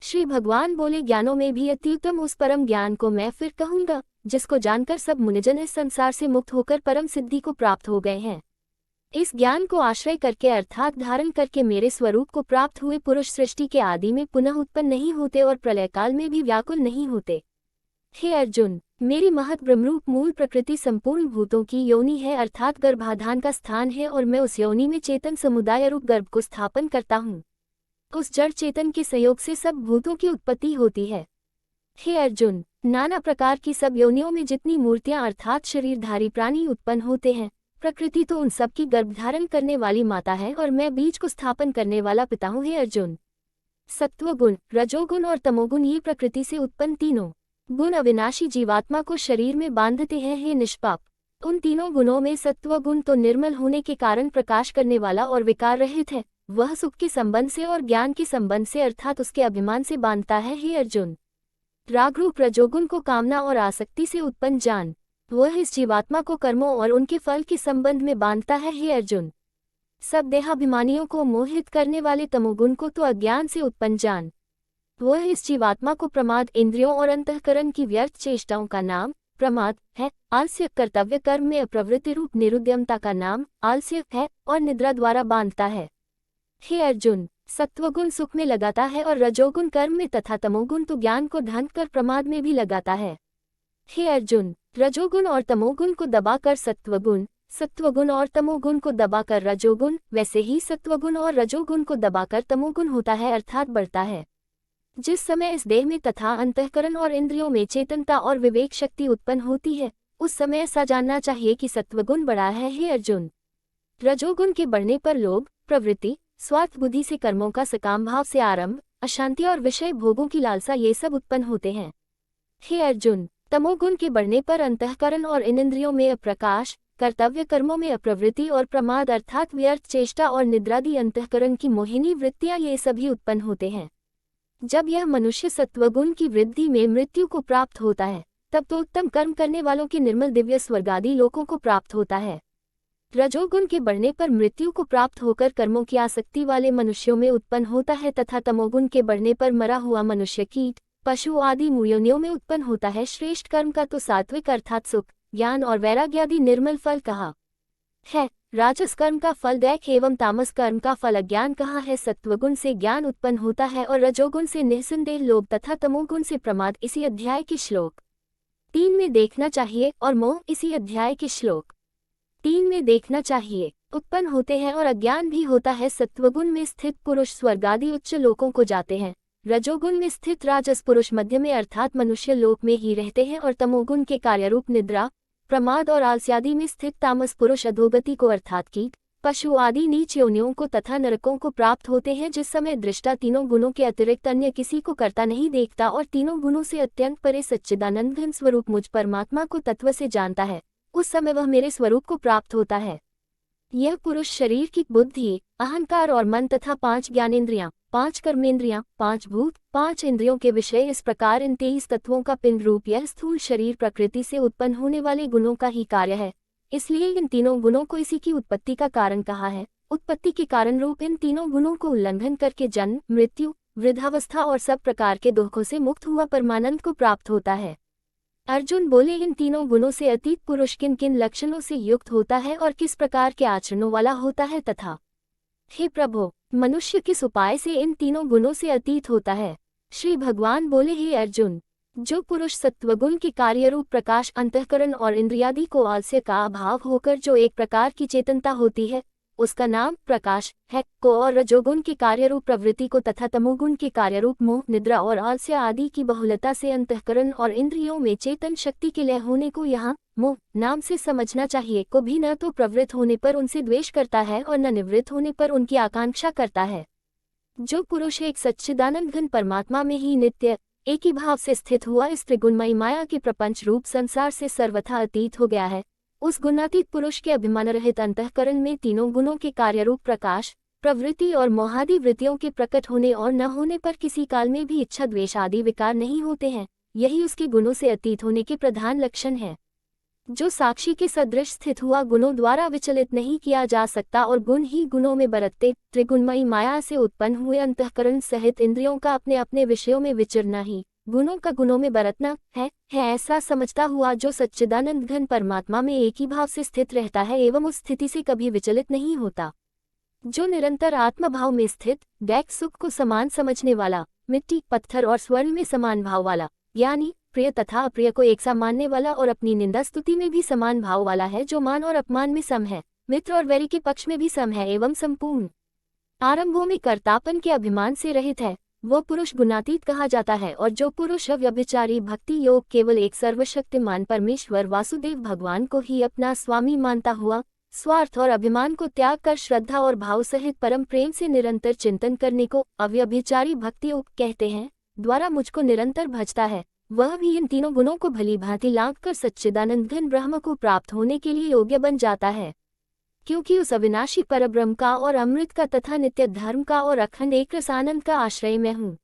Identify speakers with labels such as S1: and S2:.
S1: श्री भगवान बोले, ज्ञानों में भी अत्युत्तम उस परम ज्ञान को मैं फिर कहूँगा, जिसको जानकर सब मुनिजन इस संसार से मुक्त होकर परम सिद्धि को प्राप्त हो गए हैं। इस ज्ञान को आश्रय करके अर्थात धारण करके मेरे स्वरूप को प्राप्त हुए पुरुष सृष्टि के आदि में पुनः उत्पन्न नहीं होते और प्रलय काल में भी व्याकुल नहीं होते। हे अर्जुन, मेरी महत ब्रह्मरूप मूल प्रकृति संपूर्ण भूतों की योनि है, अर्थात गर्भाधान का स्थान है, और मैं उस योनि में चेतन समुदाय रूप गर्भ को स्थापन करता हूँ। उस जड़ चेतन के सहयोग से सब भूतों की उत्पत्ति होती है। हे अर्जुन, नाना प्रकार की सब योनियों में जितनी मूर्तियां अर्थात शरीरधारी प्राणी उत्पन्न होते हैं, प्रकृति तो उन सब की गर्भधारण करने वाली माता है और मैं बीज को स्थापन करने वाला पिता हूँ। हे अर्जुन, सत्वगुण, रजोगुण और तमोगुण ये प्रकृति से उत्पन्न तीनों गुण अविनाशी जीवात्मा को शरीर में बांधते हैं। हे निष्पाप, उन तीनों गुणों में सत्वगुण तो निर्मल होने के कारण प्रकाश करने वाला और विकार रहित है, वह सुख के संबंध से और ज्ञान के संबंध से अर्थात उसके अभिमान से बांधता है। हे अर्जुन, रागरूप रजोगुण को कामना और आसक्ति से उत्पन्न जान, वह इस जीवात्मा को कर्मों और उनके फल के संबंध में बांधता है। हे अर्जुन, सब देहाभिमानियों को मोहित करने वाले तमोगुण को तो अज्ञान से उत्पन्न जान, वह इस जीवात्मा को प्रमाद, इंद्रियों और अंतःकरण की व्यर्थ चेष्टाओं का नाम प्रमाद है, आलस्य कर्तव्य कर्म में अप्रवृत्ति रूप निरुद्यमता का नाम आलस्य है, और निद्रा द्वारा बांधता है। हे अर्जुन, सत्वगुण सुख में लगाता है और रजोगुण कर्म में तथा तमोगुण तो ज्ञान को ढंक कर प्रमाद में भी लगाता है। हे अर्जुन, रजोगुण और तमोगुण को दबाकर सत्वगुण, सत्वगुण और तमोगुण को दबाकर रजोगुण, वैसे ही सत्वगुण और रजोगुण को दबाकर तमोगुण होता है अर्थात बढ़ता है। जिस समय इस देह में तथा अंतःकरण और इंद्रियों में चेतनता और विवेक शक्ति उत्पन्न होती है, उस समय ऐसा जानना चाहिए कि सत्वगुण बढ़ा है। हे अर्जुन, रजोगुण के बढ़ने पर लोभ, प्रवृत्ति, स्वार्थ बुद्धि से कर्मों का सकाम भाव से आरंभ, अशांति और विषय भोगों की लालसा ये सब उत्पन्न होते हैं। हे अर्जुन, तमोगुण के बढ़ने पर अंतःकरण और इन इंद्रियों में अप्रकाश, कर्तव्य कर्मों में अप्रवृत्ति और प्रमाद अर्थात व्यर्थ चेष्टा और निद्रादि अंतःकरण की मोहिनी वृत्तियां ये सभी उत्पन्न होते हैं। जब यह मनुष्य सत्वगुण की वृद्धि में मृत्यु को प्राप्त होता है, तब तो उत्तम कर्म करने वालों के निर्मल दिव्य स्वर्गादि लोकों को प्राप्त होता है। रजोगुण के बढ़ने पर मृत्यु को प्राप्त होकर कर्मों की आसक्ति वाले मनुष्यों में उत्पन्न होता है तथा तमोगुण के बढ़ने पर मरा हुआ मनुष्य कीट, पशु आदि योनियों में उत्पन्न होता है। श्रेष्ठ कर्म का तो सात्विक अर्थात सुख, ज्ञान और वैराग्यादि निर्मल फल कहा है। राजस कर्म का फल दैख एवं तामस कर्म का फल अज्ञान कहा है। सत्वगुण से ज्ञान उत्पन्न होता है और रजोगुण से निःसंदेह लोभ तथा तमोगुण से प्रमाद इसी अध्याय के श्लोक 3 में देखना चाहिए, और मोह इसी अध्याय के श्लोक 3 में देखना चाहिए, उत्पन्न होते हैं और अज्ञान भी होता है। सत्वगुण में स्थित पुरुष स्वर्गादि उच्च लोकों को जाते हैं, रजोगुण में स्थित राजस पुरुष मध्य में अर्थात मनुष्य लोक में ही रहते हैं, और तमोगुण के कार्यरूप निद्रा, प्रमाद और आलस्यादि में स्थित तामस पुरुष अधोगति को अर्थात कीट, पशु आदि नीच योनियों को तथा नरकों को प्राप्त होते हैं। जिस समय दृष्टा तीनों गुणों के अतिरिक्त अन्य किसी को करता नहीं देखता और तीनों गुणों से अत्यंत परे सच्चिदानंद घन स्वरूप मुझ परमात्मा को तत्व से जानता है, उस समय वह मेरे स्वरूप को प्राप्त होता है। यह पुरुष शरीर की बुद्धि, अहंकार और मन तथा 5 ज्ञानेंद्रियां, 5 कर्मेंद्रियां, 5 भूत, 5 इंद्रियों के विषय, इस प्रकार इन 23 तत्वों का पिंड रूप यह स्थूल शरीर प्रकृति से उत्पन्न होने वाले गुणों का ही कार्य है। इसलिए इन तीनों गुणों को इसी की उत्पत्ति का कारण कहा है। उत्पत्ति के कारण रूप इन तीनों गुणों को उल्लंघन करके जन्म, मृत्यु, वृद्धावस्था और सब प्रकार के दुखों से मुक्त हुआ परमानंद को प्राप्त होता है। अर्जुन बोले, इन तीनों गुणों से अतीत पुरुष किन किन लक्षणों से युक्त होता है और किस प्रकार के आचरणों वाला होता है तथा हे प्रभु, मनुष्य किस उपाय से इन तीनों गुणों से अतीत होता है। श्री भगवान बोले, हे अर्जुन, जो पुरुष सत्वगुण के कार्यरूप प्रकाश, अंतःकरण और इंद्रियादि को आलस्य का अभाव होकर जो एक प्रकार की चेतनता होती है, उसका नाम प्रकाश है को, और रजोगुण के कार्यरूप प्रवृत्ति को तथा तमोगुण के कार्यरूप मोह, निद्रा और आलस्य आदि की बहुलता से अंतःकरण और इंद्रियों में चेतन शक्ति के लय होने को यहाँ मोह नाम से समझना चाहिए। को भी न तो प्रवृत्त होने पर उनसे द्वेष करता है और न निवृत्त होने पर उनकी आकांक्षा करता है। जो पुरुष एक सच्चिदानंद घन परमात्मा में ही नित्य एक ही भाव से स्थित हुआ इस त्रिगुणमयी माया के प्रपंच रूप संसार से सर्वथा अतीत हो गया है, उस गुणातीत पुरुष के अभिमान रहित अंतःकरण में तीनों गुणों के कार्यरूप प्रकाश, प्रवृत्ति और मोहादि वृत्तियों के प्रकट होने और न होने पर किसी काल में भी इच्छा द्वेष आदि विकार नहीं होते हैं। यही उसके गुणों से अतीत होने के प्रधान लक्षण है। जो साक्षी के सदृश स्थित हुआ गुणों द्वारा विचलित नहीं किया जा सकता और गुण ही गुणों में बरतते त्रिगुणमयी माया से उत्पन्न हुए अंतःकरण सहित इंद्रियों का अपने अपने विषयों में विचरना ही गुणों का गुणों में बरतना है ऐसा समझता हुआ जो सच्चिदानंद घन परमात्मा में एक ही भाव से स्थित रहता है एवं उस स्थिति से कभी विचलित नहीं होता। जो निरंतर आत्मभाव में स्थित दैक सुख को समान समझने वाला, मिट्टी पत्थर और स्वर्ण में समान भाव वाला, यानी प्रिय तथा अप्रिय को एक सा मानने वाला और अपनी निंदा स्तुति में भी समान भाव वाला है, जो मान और अपमान में सम है, मित्र और वैरी के पक्ष में भी सम है एवं संपूर्ण आरंभों में कर्तापन के अभिमान से रहित है, वो पुरुष गुणातीत कहा जाता है। और जो पुरुष अव्यभिचारी भक्ति योग केवल एक सर्वशक्तिमान परमेश्वर वासुदेव भगवान को ही अपना स्वामी मानता हुआ स्वार्थ और अभिमान को त्याग कर श्रद्धा और भाव सहित परम प्रेम से निरंतर चिंतन करने को अव्यभिचारी भक्ति योग कहते हैं, द्वारा मुझको निरंतर भजता है, वह भी इन तीनों गुणों को भली भांति लांघ कर सच्चिदानंद घन ब्रह्म को प्राप्त होने के लिए योग्य बन जाता है। क्योंकि उस अविनाशी परब्रह्म का और अमृत का तथा नित्य धर्म का और अखंड एक रस आनंद का आश्रय मैं हूँ।